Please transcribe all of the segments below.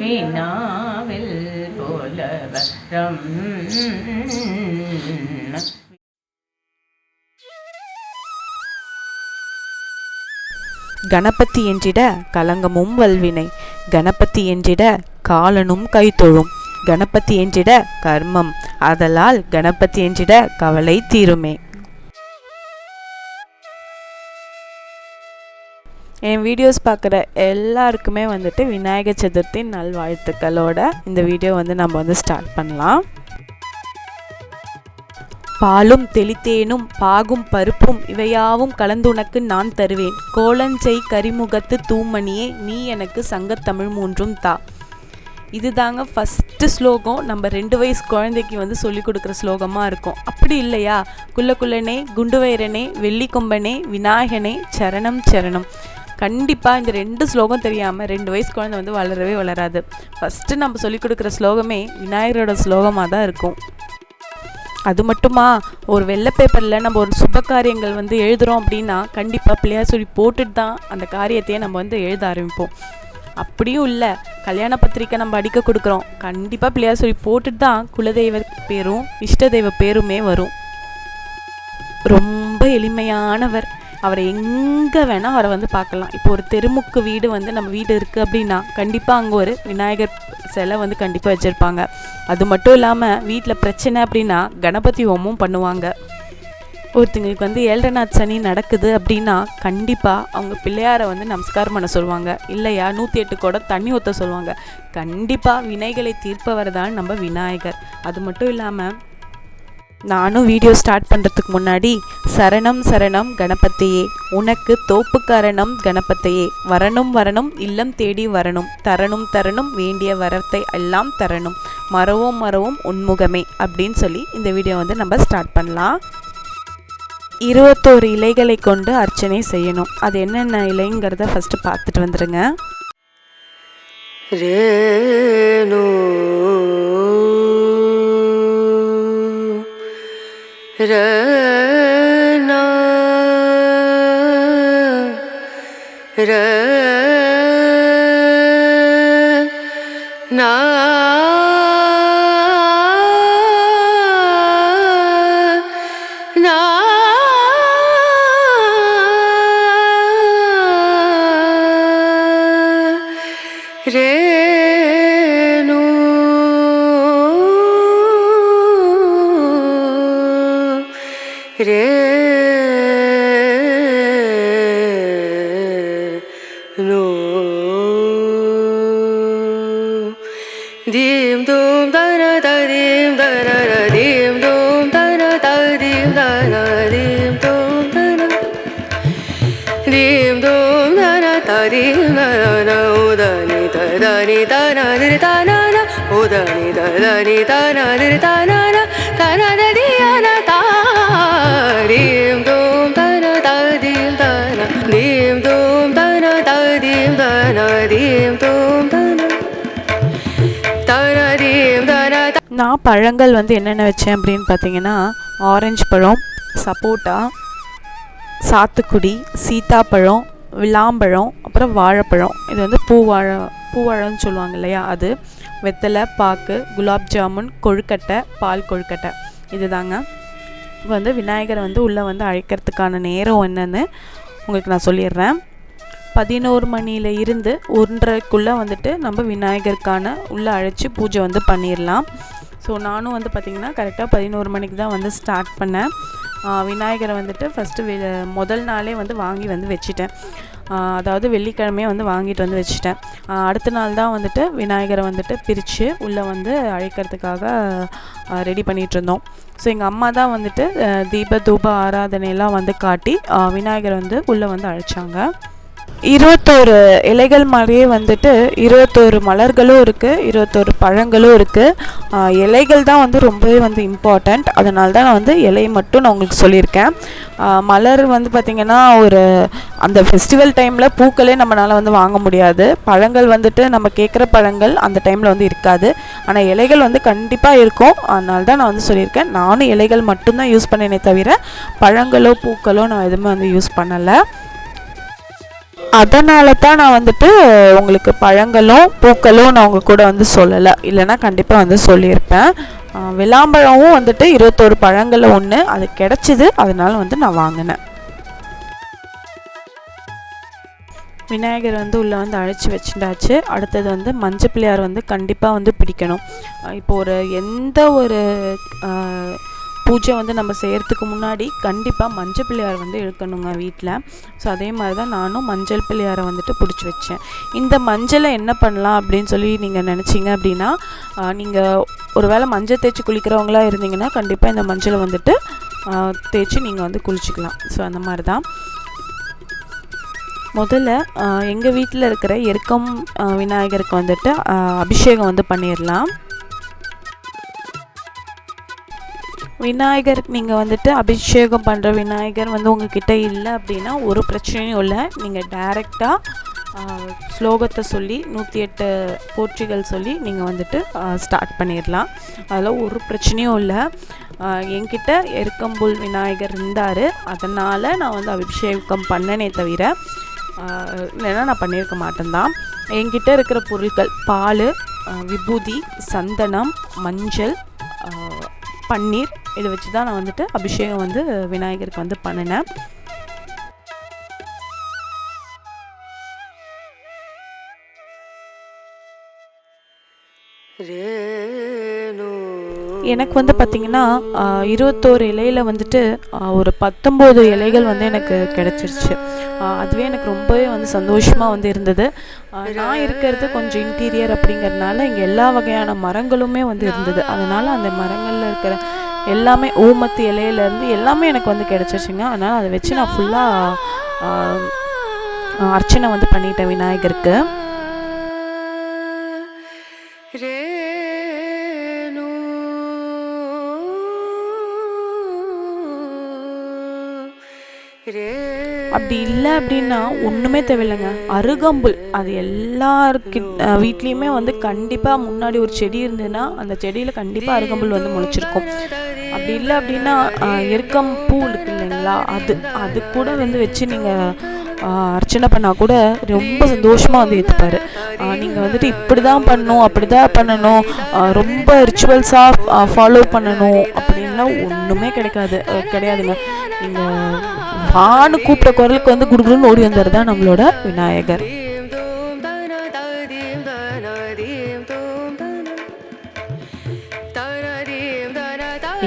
வினாவில் போலவரம் கணபதி என்றிட கலங்கமும் வல்வினை, கணபதி என்றிட காலனும் கைத்தொழும், கணபதி என்றிட கர்மம், ஆதலால் கணபதி என்றிட கவலை தீருமே. என் வீடியோஸ் பார்க்குற எல்லாருக்குமே வந்துட்டு விநாயகர் சதுர்த்தி நல்வாழ்த்துக்களோட இந்த வீடியோ நம்ம ஸ்டார்ட் பண்ணலாம். பாலும் தெளித்தேனும் பாகும் பருப்பும் இவையாவும் கலந்து உனக்கு நான் தருவேன், கோலஞ்செய் கரிமுகத்து தூமணியே நீ எனக்கு சங்கத்தமிழ் மூன்றும் தா. இதுதாங்க ஃபஸ்ட்டு ஸ்லோகம். நம்ம 2 வயசு குழந்தைக்கு சொல்லிக் கொடுக்குற ஸ்லோகமாக இருக்கும். அப்படி இல்லையா, குள்ளனே குண்டுவயிரனே வெள்ளிக்கொம்பனே விநாயகனே சரணம் சரணம். கண்டிப்பாக இந்த 2 ஸ்லோகம் தெரியாமல் 2 வயசு குழந்தை வளரவே வளராது. ஃபஸ்ட்டு நம்ம சொல்லிக் கொடுக்குற ஸ்லோகமே விநாயகரோட ஸ்லோகமாக தான் இருக்கும். அது மட்டுமா, ஒரு வெள்ளை பேப்பரில் நம்ம ஒரு சுப காரியங்கள் எழுதுகிறோம் அப்படின்னா கண்டிப்பாக பிள்ளையார் சொல்லி போட்டுட்டு தான் அந்த காரியத்தையே நம்ம எழுத ஆரம்பிப்போம். அப்படியும் இல்லை, கல்யாண பத்திரிக்கை நம்ம அடிக்க கொடுக்குறோம், கண்டிப்பாக பிள்ளையார் சொல்லி போட்டுட்டு தான் குலதெய்வ பேரும் இஷ்ட தெய்வ பேருமே வரும். ரொம்ப எளிமையானவர், அவரை எங்கே வேணால் அவரை பார்க்கலாம். இப்போ ஒரு தெருமுக்கு வீடு நம்ம வீடு இருக்குது அப்படின்னா கண்டிப்பாக அங்கே ஒரு விநாயகர் சிலை கண்டிப்பாக வச்சுருப்பாங்க. அது மட்டும் இல்லாமல் வீட்டில் பிரச்சனை அப்படின்னா கணபதி ஹோமம் பண்ணுவாங்க. ஒருத்தங்களுக்கு 7 நாள் சனி நடக்குது அப்படின்னா கண்டிப்பாக அவங்க பிள்ளையாரை நமஸ்காரம் பண்ண சொல்லுவாங்க. இல்லையா 108 குடம் தண்ணி ஊற்ற சொல்லுவாங்க. கண்டிப்பாக வினைகளை தீர்ப்பவர் தான் நம்ம விநாயகர். அது மட்டும் இல்லாமல் நானும் வீடியோ ஸ்டார்ட் பண்ணுறதுக்கு முன்னாடி சரணம் சரணம் கணபதியே, உனக்கு தோப்பு காரணம் கணபதியே, வரணும் வரணும் இல்லம் தேடி வரணும், தரணும் தரணும் வேண்டிய வரத்தை எல்லாம் தரணும், மறவும் மறவும் உன்முகமே அப்படின்னு சொல்லி இந்த வீடியோ நம்ம ஸ்டார்ட் பண்ணலாம். 21 இலைகளை கொண்டு அர்ச்சனை செய்யணும். அது என்னென்ன இலைங்கிறத ஃபஸ்ட்டு பார்த்துட்டு வந்துடுங்க. ரனா ரனா நா ரேனு ரே நோ தீம் தூம் தன தீம் தன தீம் தூம் தன தீம் தன தீம் தூம் தன தீம் தூம் தன தீம் தன உதனி தனி தன தன உதனி தனி தன தன தன தியான தீம் தூம் தன தீம் தன தீம் தூம் தன தீம் தன தீம் தூம் தன தன தீம் தன. நான் பழங்கள் என்னென்ன வச்சேன் அப்படின்னு பார்த்தீங்கன்னா, ஆரஞ்சு பழம், சப்போட்டா, சாத்துக்குடி, சீத்தாப்பழம், விளாம்பழம், அப்புறம் வாழைப்பழம். இது பூவாழைன்னு சொல்லுவாங்க இல்லையா, அது, வெத்தலை பாக்கு, குலாப் ஜாமுன், கொழுக்கட்டை, பால் கொழுக்கட்டை. இது தாங்க இப்போ விநாயகரை உள்ளே அழைக்கிறதுக்கான நேரம் என்னன்னு உங்களுக்கு நான் சொல்லிடுறேன். 11 மணியில் இருந்து 1:30க்குள்ளே நம்ம விநாயகருக்கான உள்ளே அழைச்சி பூஜை பண்ணிடலாம். ஸோ நானும் பார்த்திங்கன்னா கரெக்டாக 11 மணிக்கு தான் ஸ்டார்ட் பண்ணேன். விநாயகரை ஃபஸ்ட்டு முதல் நாளே வாங்கி வச்சுட்டேன். அதாவது வெள்ளிக்கிழமையே வாங்கிட்டு வச்சுட்டேன். அடுத்த நாள் தான் விநாயகரை பிரித்து உள்ளே அழைக்கிறதுக்காக ரெடி பண்ணிகிட்டு இருந்தோம். ஸோ எங்கள் அம்மா தான் தீப தூப ஆராதனையெல்லாம் காட்டி விநாயகரை உள்ளே அழைச்சாங்க. 21 இலைகள் மாதிரியே 21 மலர்களும் இருக்குது, 21 பழங்களும் இருக்குது. இலைகள் தான் ரொம்பவே இம்பார்ட்டண்ட். அதனால தான் நான் இலையை மட்டும் நான் உங்களுக்கு சொல்லியிருக்கேன். மலர் பார்த்திங்கன்னா ஒரு அந்த ஃபெஸ்டிவல் டைமில் பூக்களே நம்மளால் வாங்க முடியாது. பழங்கள் நம்ம கேட்குற பழங்கள் அந்த டைமில் இருக்காது. ஆனால் இலைகள் கண்டிப்பாக இருக்கும். அதனால தான் நான் சொல்லியிருக்கேன். நானும் இலைகள் மட்டும்தான் யூஸ் பண்ணேனே தவிர பழங்களோ பூக்களோ நான் எதுவுமே யூஸ் பண்ணலை. அதனால தான் நான் வந்துட்டு உங்களுக்கு பழங்களும் பூக்களும் நான் உங்கள் கூட வந்து சொல்லலை, இல்லைன்னா கண்டிப்பாக வந்து சொல்லியிருப்பேன். விளாம்பழமும் வந்துட்டு 21 பழங்களில் ஒன்று அது கிடச்சிது, அதனால வந்து நான் வாங்கினேன். விநாயகர் வந்து உள்ளே வந்து அழைச்சி வச்சுட்டாச்சு. அடுத்தது வந்து மஞ்சள் பிள்ளையார் வந்து கண்டிப்பாக வந்து பிடிக்கணும். இப்போ எந்த ஒரு பூஜை வந்து நம்ம செய்கிறதுக்கு முன்னாடி கண்டிப்பாக மஞ்சள் பிள்ளையார் வந்து இழுக்கணுங்க வீட்டில். ஸோ அதே மாதிரி தான் நானும் மஞ்சள் பிள்ளையாரை வந்துட்டு பிடிச்சி வச்சேன். இந்த மஞ்சளை என்ன பண்ணலாம் அப்படின்னு சொல்லி நீங்கள் நினச்சிங்க அப்படின்னா, நீங்கள் ஒரு வேளை மஞ்சள் தேய்ச்சி குளிக்கிறவங்களா இருந்தீங்கன்னா கண்டிப்பாக இந்த மஞ்சளை வந்துட்டு தேய்ச்சி நீங்கள் வந்து குளிச்சிக்கலாம். ஸோ அந்த மாதிரி தான் முதல்ல எங்கள் வீட்டில் இருக்கிற எருக்கம் விநாயகருக்கு வந்துட்டு அபிஷேகம் வந்து பண்ணிடலாம். விநாயகருக்கு நீங்கள் வந்துட்டு அபிஷேகம் பண்ணுற விநாயகர் வந்து உங்ககிட்ட இல்லை அப்படின்னா ஒரு பிரச்சனையும் இல்லை. நீங்கள் டைரெக்டாக ஸ்லோகத்தை சொல்லி 108 போற்றிகள் சொல்லி நீங்கள் வந்துட்டு ஸ்டார்ட் பண்ணிடலாம். அதில் ஒரு பிரச்சனையும் இல்லை. என்கிட்ட எருக்கம்புல் விநாயகர் இருந்தார், அதனால் நான் வந்து அபிஷேகம் பண்ணனே தவிர இல்லைன்னா நான் பண்ணியிருக்க மாட்டேன்தான். என்கிட்ட இருக்கிற பொருட்கள் பால், விபூதி, சந்தனம், மஞ்சள், பன்னீர், இதை வச்சு தான் நான் வந்துட்டு அபிஷேகம் வந்து விநாயகருக்கு வந்து பண்ணினேன். எனக்கு வந்து பார்த்திங்கன்னா 21 இலையில் வந்துட்டு ஒரு 19 இலைகள் வந்து எனக்கு கிடச்சிருச்சு. அதுவே எனக்கு ரொம்பவே வந்து சந்தோஷமாக வந்து இருந்தது. நான் இருக்கிறது கொஞ்சம் இன்டீரியர் அப்படிங்கிறதுனால இங்கே எல்லா வகையான மரங்களுமே வந்து இருந்தது. அதனால் அந்த மரங்களில் இருக்கிற எல்லாமே ஊமத்து இலையிலேருந்து எல்லாமே எனக்கு வந்து கிடச்சிருச்சுங்க. அதனால் அதை வச்சு நான் ஃபுல்லாக அர்ச்சனை வந்து பண்ணிட்டேன் விநாயகருக்கு. அப்படி இல்லை அப்படின்னா ஒன்றுமே தேவையில்லைங்க, அருகம்புல் அது வீட்லேயுமே வந்து கண்டிப்பாக முன்னாடி ஒரு செடி இருந்ததுன்னா அந்த செடியில் கண்டிப்பாக அருகம்புல் வந்து முளைச்சிருக்கும். அப்படி இல்லை அப்படின்னா எருக்கம் பூ இருக்கு இல்லைங்களா, அது கூட வந்து வச்சு நீங்கள் அர்ச்சனை பண்ணால் கூட ரொம்ப சந்தோஷமாக வந்து ஏற்றுப்பார். நீங்கள் வந்துட்டு இப்படி தான் பண்ணணும், அப்படி தான் பண்ணணும், ரொம்ப ரிச்சுவல்ஸாக ஃபாலோ பண்ணணும் அப்படின்லாம் ஒன்றுமே கிடையாதுங்க. நீங்கள் வான்னு கூப்பிட்ட குரலுக்கு வந்து குடுகுடுன்னு ஓடி வந்தார் தான் நம்மளோட விநாயகர்.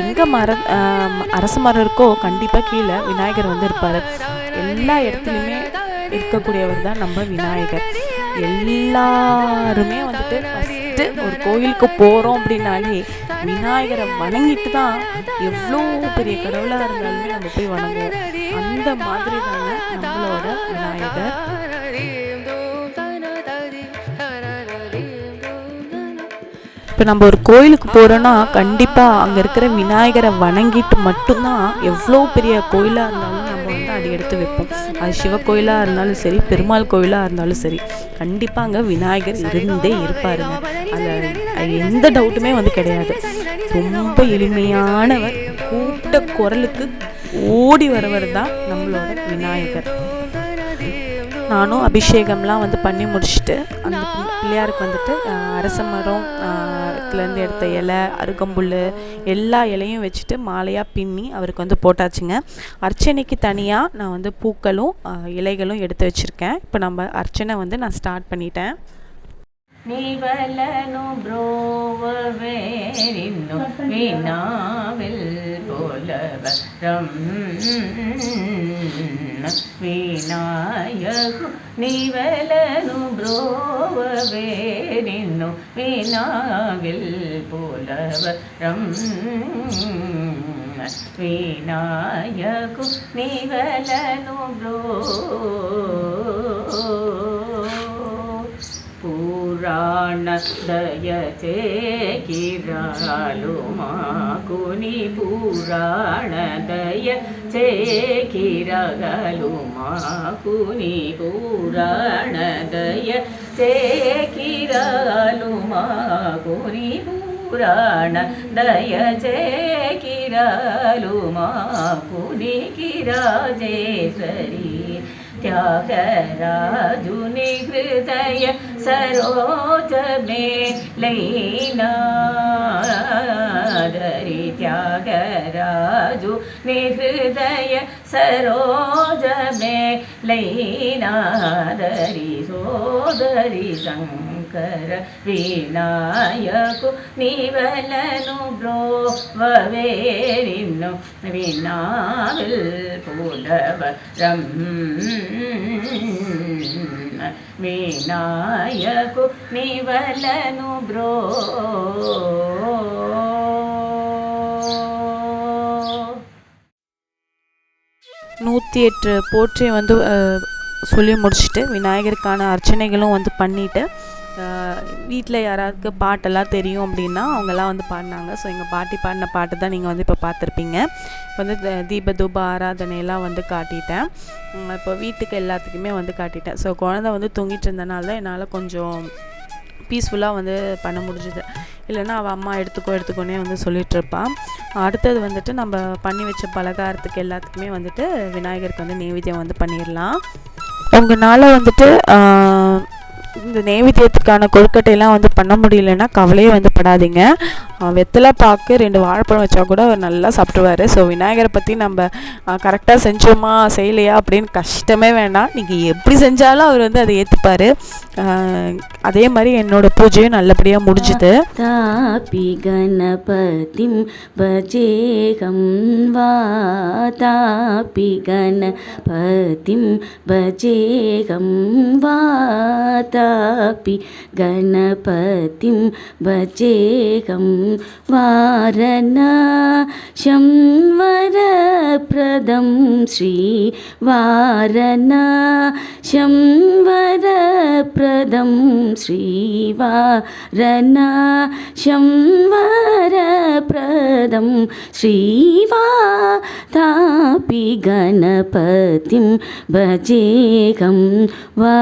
எங்கே அரச மரம் இருக்கோ கண்டிப்பாக கீழே விநாயகர் வந்து இருப்பார். எல்லா இடத்துலையுமே இருக்கக்கூடியவர் தான் நம்ம விநாயகர். எல்லாருமே வந்துட்டு ஃபஸ்ட்டு ஒரு கோயிலுக்கு போகிறோம் அப்படின்னாலே விநாயகரை வணங்கிட்டு தான் எவ்வளோ பெரிய கடவுளாக இருந்தாலுமே நம்ம போய் வணங்குவோம். அந்த மாதிரி தாங்க நம்மளோட விநாயகர். இப்போ நம்ம ஒரு கோயிலுக்கு போகிறோன்னா கண்டிப்பாக அங்கே இருக்கிற விநாயகரை வணங்கிட்டு மட்டும்தான் எவ்வளோ பெரிய கோயிலாக இருந்தாலும் நம்ம வந்து அடி எடுத்து வைப்போம். அது சிவ கோயிலாக இருந்தாலும் சரி, பெருமாள் கோயிலாக இருந்தாலும் சரி, கண்டிப்பாக அங்கே விநாயகர் இருந்தே இருப்பாருங்க. அதில் எந்த டவுட்டுமே வந்து கிடையாது. ரொம்ப எளிமையானவர், கூப்பிட்ட குரலுக்கு ஓடி வரவர் தான் நம்மளோட விநாயகர். நானும் அபிஷேகம்லாம் வந்து பண்ணி முடிச்சுட்டு அந்த பிள்ளையாருக்கு வந்துட்டு அரச மரம்லேருந்து எடுத்த இலை, அருகம்புல் எல்லா இலையும் வச்சுட்டு மாலையாக பின்னி அவருக்கு வந்து போட்டாச்சுங்க. அர்ச்சனைக்கு தனியாக நான் வந்து பூக்களும் இலைகளும் எடுத்து வச்சுருக்கேன். இப்போ நம்ம அர்ச்சனை வந்து நான் ஸ்டார்ட் பண்ணிட்டேன். ನೀವಲನು ಬ್ರೋವವೇರಿನ್ನು ವಿನಾವಿಲ್ ಪೋಲವರಂ ವಿನಾಯಕು ನೀವಲನು ಬ್ರೋವವೇರಿನ್ನು ವಿನಾವಿಲ್ ಪೋಲವರಂ ವಿನಾಯಕು ನೀವಲನು ಬ್ರೋ పురాణ దయచే కిరాలు మాకు నీ పురాణ దయచే కిరగలు మాకు నీ పురాణ దయచే కిరగలు మాకు నీ పురాణ దయచే కిరగలు మాకు నీ కిరాజేశ్వరి त्यागराजुनि हृदय सरोज में लैनादरि त्यागराजुनि हृदय सरोज में लैनादरि सोदरि शंकर विनायकु निवलनु ब्रोववेरिनु विनाविल पुलवरं विनायकु निवलनु ब्रो. நூற்றி எட்டு போற்றி வந்து சொல்லி முடிச்சுட்டு விநாயகருக்கான அர்ச்சனைகளும் வந்து பண்ணிவிட்டு வீட்டில் யாராவது பாட்டெல்லாம் தெரியும் அப்படின்னா அவங்கெல்லாம் வந்து பாடினாங்க. ஸோ எங்கள் பாட்டி பாடின பாட்டு தான் நீங்கள் வந்து இப்போ பார்த்துருப்பீங்க. இப்போ வந்து தீப தூப ஆராதனையெல்லாம் வந்து காட்டிட்டேன். இப்போ வீட்டுக்கு எல்லாத்துக்குமே வந்து காட்டிட்டேன். ஸோ குழந்தை வந்து தூங்கிட்டு இருந்தனால தான் என்னால் கொஞ்சம் பீஸ்ஃபுல்லாக வந்து பண்ண முடிஞ்சுது. இல்லைன்னா அவள் அம்மா எடுத்துக்கோன்னே வந்து சொல்லிகிட்ருப்பான். அடுத்தது வந்துட்டு நம்ம பண்ணி வச்ச பலகாரத்துக்கு எல்லாத்துக்குமே வந்துட்டு விநாயகருக்கு வந்து நெய்வேத்தியம் வந்து பண்ணிடலாம். உங்களால் வந்துட்டு இந்த நெய்வேத்தியத்துக்கான கொழுக்கட்டையெல்லாம் வந்து பண்ண முடியலன்னா கவலையே வந்து படாதீங்க. வெத்தலை பாக்கு 2 வாழைப்பழம் வச்சா கூட அவர் நல்லா சாப்பிடுவார். ஸோ விநாயகரை பற்றி நம்ம கரெக்டாக செஞ்சோமா செய்யலையா அப்படின்னு கஷ்டமே வேண்டாம். நீங்கள் எப்படி செஞ்சாலும் அவர் வந்து அதை ஏற்றுப்பார். அதே மாதிரி என்னோடய பூஜையும் நல்லபடியாக முடிஞ்சுது. தாபி கணபதிம் பஜேகம் வாதாபி கணபதிம் பஜேகம் வாதாபி கணபதிம் பஜேகம் வாரணாசம் வரப்ரதம் ஸ்ரீ வாரணாசம் வரப்ரதம் ஸ்ரீ வாரணாசம் வரப்ரதம் ஸ்ரீ வாதாபி கணபதிம் பஜேகம் வா